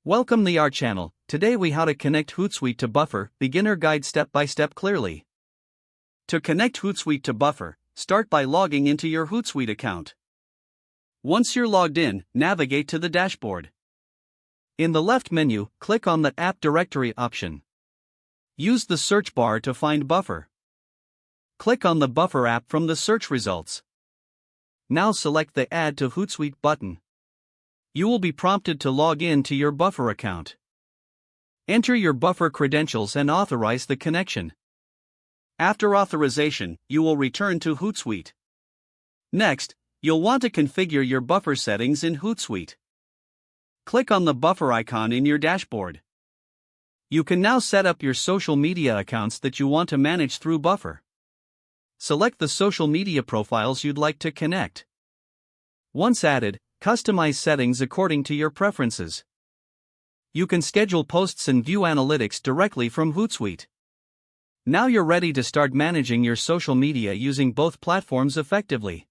Welcome to our channel. Today we how to connect Hootsuite to Buffer, beginner guide step by step clearly. To connect Hootsuite to Buffer, start by logging into your Hootsuite account. Once you're logged in, navigate to the dashboard. In the left menu, click on the App Directory option. Use the search bar to find Buffer. Click on the Buffer app from the search results. Now select the Add to Hootsuite button. You will be prompted to log in to your Buffer account. Enter your Buffer credentials and authorize the connection. After authorization, you will return to Hootsuite. Next, you'll want to configure your Buffer settings in Hootsuite. Click on the Buffer icon in your dashboard. You can now set up your social media accounts that you want to manage through Buffer. Select the social media profiles you'd like to connect. Once added, customize settings according to your preferences. You can schedule posts and view analytics directly from Hootsuite. Now you're ready to start managing your social media using both platforms effectively.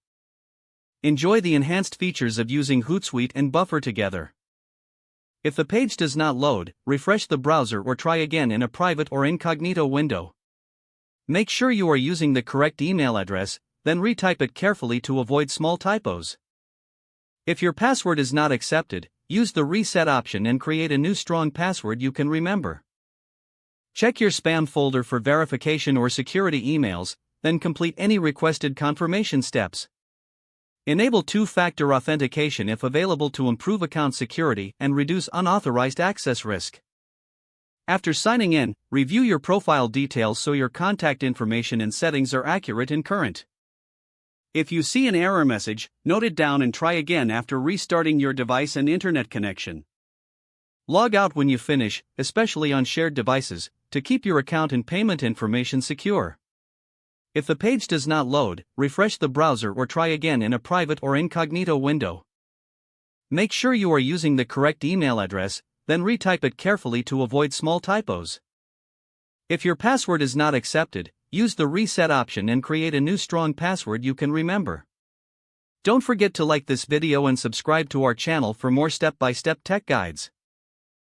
Enjoy the enhanced features of using Hootsuite and Buffer together. If the page does not load, refresh the browser or try again in a private or incognito window. Make sure you are using the correct email address, then retype it carefully to avoid small typos. If your password is not accepted, use the reset option and create a new strong password you can remember. Check your spam folder for verification or security emails, then complete any requested confirmation steps. Enable two-factor authentication if available to improve account security and reduce unauthorized access risk. After signing in, review your profile details so your contact information and settings are accurate and current. If you see an error message, note it down and try again after restarting your device and internet connection. Log out when you finish, especially on shared devices, to keep your account and payment information secure. If the page does not load, refresh the browser or try again in a private or incognito window. Make sure you are using the correct email address, then retype it carefully to avoid small typos. If your password is not accepted, use the reset option and create a new strong password you can remember. Don't forget to like this video and subscribe to our channel for more step-by-step tech guides.